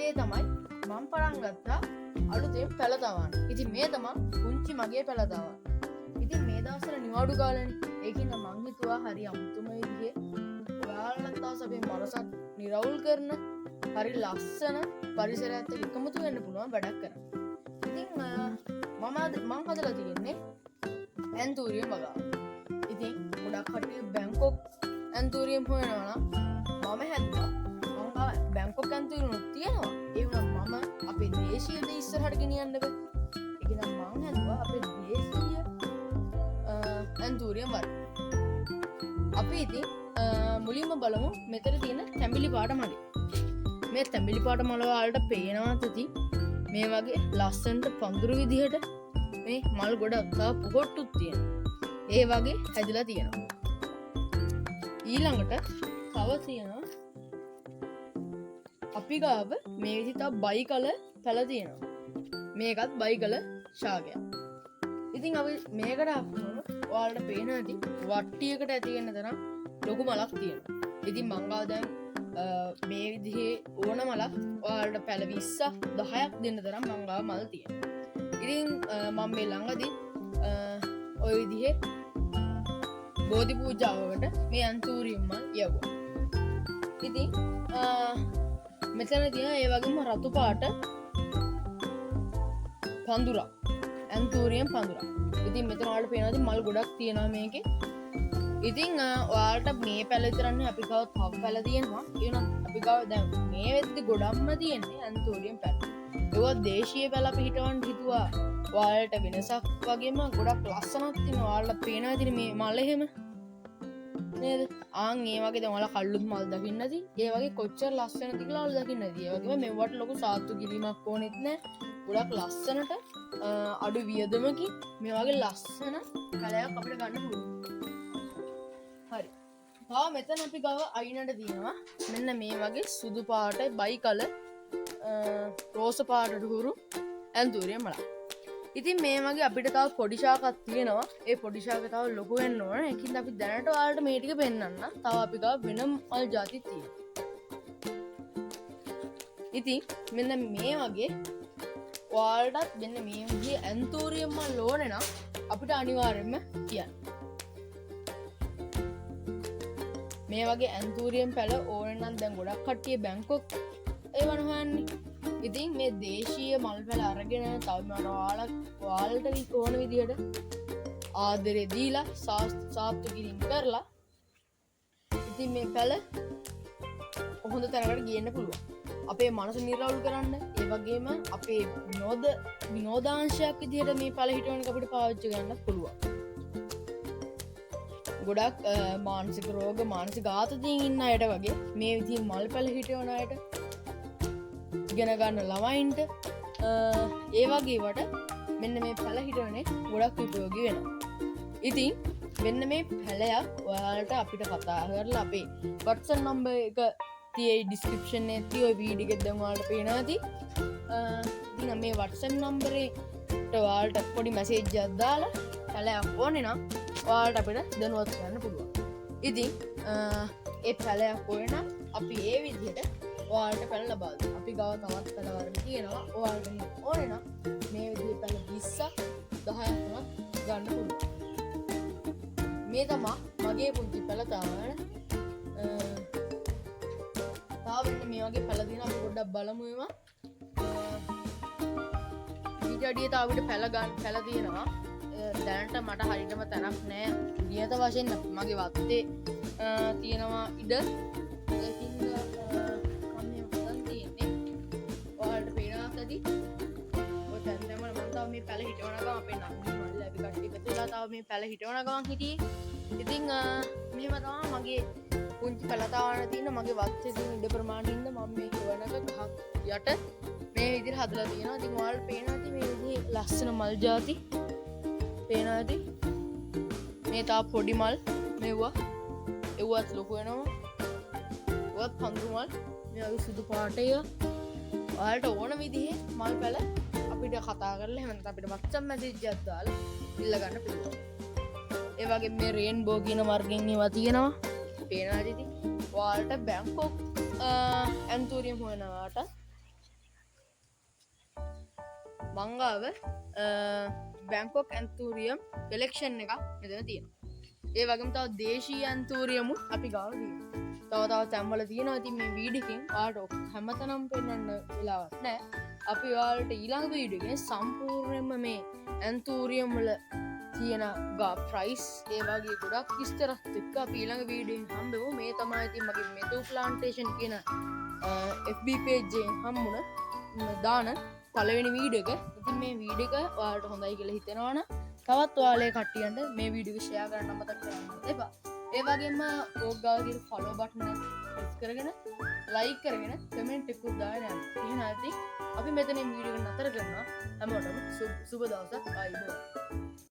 දේ තමයි මම පටන් ගත්තා අලුතෙන් පැල තවන්න. ඉතින් මේ තමයි පුංචි මගේ පැල තවන්න. ඉතින් මේ දවස්වල නිවාඩු කාලෙනේ. ඒකින්ද මං හිතුවා හරි අමුතුම විදිහේ ඔයාලට තාස අපේ මනසත් නිරවුල් කරන හරි ලස්සන පරිසරයත් එක්ක එකමුතු වෙන්න පුළුවන් වැඩක් කරන්න. ඉතින් මම හදලා තියෙන්නේ ඇන්තූරියම් වගාව. ඉතින් ගොඩක් කට්ටිය බැංකොක් ඇන්තූරියම් හොයනවා නම් මම හැදුවා. මම බැංකොක් ඇන්තූරියම් තියෙනවා. ඒ වුණා මම අපේ දේශීය දේ ඉස්සරහට ගෙනියන්න බෑ. ඒක නම් මම හැදුවා අපේ දේශීය ඇන්තූරියම් වර්ග. අපි ඉතින් මුලින්ම බලමු මෙතන තියෙන තැඹිලි පාට මඩි. මේ තැඹිලි පාට මල වලට පේනවා තති මේ වගේ ලස්සනට පඳුරු විදිහට මේ මල් ගොඩක් තව පොහොට්ටුත් තියෙනවා. ඒ වගේ හැදිලා තියෙනවා. ඊළඟට තව තියෙනවා අපි ගාව මේ විදිහ තව බයි කලර් පැල තියෙනවා. මේකත් බයි කලර් ශාකයක්. ඉතින් අපි මේකට අපුවම ඔයාලට පේන ඇති වට්ටියකට ඇති වෙන තරම් ලොකු මලක් තියෙනවා. ඉතින් මං ගාව දැන් මේ විදිහේ ඕන මලක් ඔයාලට පැල 20ක් 10ක් දෙන්න තරම් මං ගාව මල් තියෙනවා. ඉතින් මම මේ ළඟදී ඔය විදිහේ බෝධි පූජාවකට මේ ඇන්තූරියම් මල් යවුවා. ඉතින් මෙතන තියෙන ඒ වගේම රතු පාට පඳුරක් ඇන්තූරියම් පඳුරක්. ඉතින් මෙතන ඔයාලට පේනවාද මල් ගොඩක් තියෙනවා මේකේ. ඉතින් ඔයාලට මේ පැල විතරන්නේ අපි ගාව තව පැල තියෙනවා. ඒ වුණත් අපි ගාව දැන් මේ වෙද්දි ගොඩක්ම තියෙන්නේ ඇන්තූරියම් පැල. ඒවා දේශීය පැල අපි හිටවන්න හිතුවා. ඔයාලට වෙනසක් වගේම ගොඩක් ලස්සනක් තියෙනවා. ඔයාලට පේනවා ඉතින් මේ මල එහෙම නේද? ආන් ඒ වගේ දැන් ඔයාලා කල්ලුත් මල් දකින්න ඇති. ඒ වගේ කොච්චර ලස්සනද කියලා ඔයාලා දකින්න ඇති. ඒ වගේම මෙවට ලොකු සාත්තු කිරීමක් ඕනෙත් නැහැ. ගොඩක් ලස්සනට අඩු වියදමකින් මේ වගේ ලස්සන පැලයක් අපිට ගන්න පුළුවන්. හරි. තව මෙතන අපි ගාව අයිනට තියෙනවා මෙන්න මේ වගේ සුදු පාට බයි කලර් රෝස පාටට හුරු ඇන්තූරියම් මලක්. ඉතින් මේ වගේ අපිට තව පොඩි ශාකයක් තියෙනවා. ඒ පොඩි ශාක තව ලොකු වෙන්න ඕන. ඒකින්ද අපි දැනට ඔයාලට මේ ටික පෙන්නන්න. තව අපි ගාව වෙන මල් ಜಾති තියෙනවා. ඉතින් මෙන්න මේ වගේ ඔයාලටත් මෙන්න මේ විදිහේ ඇන්තූරියම් මල් ඕනේ නම් අපිට අනිවාර්යයෙන්ම කියන්න. මේ වගේ ඇන්තූරියම් පැල ඕනේ නම් දැන් ගොඩක් කට්ටිය බැංකොක් ඒවන හොයන්නේ. ඉතින් මේ දේශීය මල් පැල අරගෙන තව ඔයාලට ඕන විදිහට ආදරේ දීලා සාත්තු කිරීම කරලා ඉතින් මේ පැල හොඳ තැනකට ගේන්න පුළුවන්. අපේ මනස නිරවුල් කරන්න ඒ වගේම අපේ විනෝදාංශයක් විදිහට මේ පැල හිටවන අපිට පාවිච්චි කරන්න පුළුවන්. ගොඩක් මානසික රෝග මානසික ආතතියෙන් ඉන්න අයට වගේ මේ විදිහේ මල් පැල හිටවන අයට ඉගෙන ගන්න ළමයින්ට ඒ වගේවට මෙන්න මේ පැල හිටවන්නේ ගොඩක් උපයෝගී වෙනවා. ඉතින් මෙන්න මේ පැලයක් ඔයාලට අපිට කතා කරලා අපේ WhatsApp number එක තියෙයි description එකේ තියෙයි ඔය වීඩියෝ එකෙන් දැන් ඔයාලට පේනවා ඇති. ඉතින් මේ WhatsApp number එකට ඔයාලට පොඩි message එකක් දාලා පැලයක් ඕනේ නම් ඔයාලට අපිට දැනුවත් කරන්න පුළුවන්. ඉතින් ඒ පැලයක් ඕනේ නම් අපි ඒ විදිහට ඔයාලට පැල ලබා දෙනවා. අපි ගාව තවත් පැල වර්ග තියෙනවා. ඔයාලට ඕනේ නම් මේ විදිහේ පැල 20ක් 10ක් වුණත් ගන්න පුළුවන්. මේ තමයි මගේ පුංචි පැල තාවන. තාවෙන්න මේ වගේ පැල දින අපි පොඩ්ඩක් බලමු ඒවා. ඊට අඩිය තව අපිට පැල තියෙනවා. දැනට මට හරියටම තැනක් නෑ. නියත වශයෙන් මගේ වත්තේ තියෙනවා ඉඩ. ඒකින්ද මේ පැල හිටවන ගමන් අපේ නංගි මල්ල අපි කට්ටිය එකතුලා තව මේ පැල හිටවන ගමන් හිටියේ. ඉතින් මෙහෙම තමයි මගේ පුංචි පැල තාවන තියෙන මගේ වත්තේ තියෙන ඉඩ ප්‍රමාණයෙන්ද මම මේ වනක ගහක් යට මේ විදිහට හදලා තියෙනවා. ඉතින් ඔයාලට පේනවා ඇති මේ විදිහේ ලස්සන මල් ಜಾති පේනවා ඇති. මේ තා පොඩි මල් මෙව්වා එව්වත් ලොකු වෙනවා. ඒවත් පඳුරු මල් මේ වගේ සුදු පාටය. ඔයාලට ඕන විදිහේ මල් පැල අපිට කතා කරලා එහෙනම් අපිට WhatsApp message එකක් දාලා ඉල්ල ගන්න පුළුවන්. ඒ වගේ මේ රේන්බෝ කියන වර්ගෙන් ඒවා තියෙනවා. පේනවාද ඉතින්? ඔයාලට බැංකොක් ඇන්තූරියම් හොයනවාට මංගාව බැංකොක් ඇන්තූරියම් පෙලෙක්ෂන් එක මෙතන තියෙන ඒ වගේම තව දේශී ඇන්තූරියමුත් අපි ගාව තියෙන තව තැම්වල තියෙනවා ඉතින් මේ වීඩියකින් ආට හැමතනම් පෙන්වන්න වෙලාවක් නෑ අපි ඔයාලට ඊළඟ වීඩියෝකේ සම්පූර්ණයෙන්ම මේ ඇන්තූරියම් වල තියෙන ප්‍රයිස් ඒ වගේ ගොඩක් විස්තරත් එක්ක අපි ඊළඟ වීඩියෝෙන් හම්බෙමු මේ තමයි ඉතින් මගේ මෙතු ප්ලාන්ටේෂන් කියන FB page එකෙන් හම්බුන දාන පළවෙනි වීඩියෝ එක. ඉතින් මේ වීඩියෝ එක ඔයාලට හොඳයි කියලා හිතෙනවා නම් තවත් ඔයාලේ කට්ටියන්ට මේ වීඩියෝ එක ෂෙයා කරන්න අමතක කරන්න එපා. ඒ වගේම ඕගාව තියෙන ෆලෝ බටන් එක ප්‍රෙස් කරගෙන ලයික් කරගෙන කමෙන්ට් එකක් දාන්න යන්න. එහෙනම් ඉතින් අපි මෙතනින් වීඩියෝ එක නතර කරනවා. හැමෝටම සුබ දවසක් ආයිබෝවන්.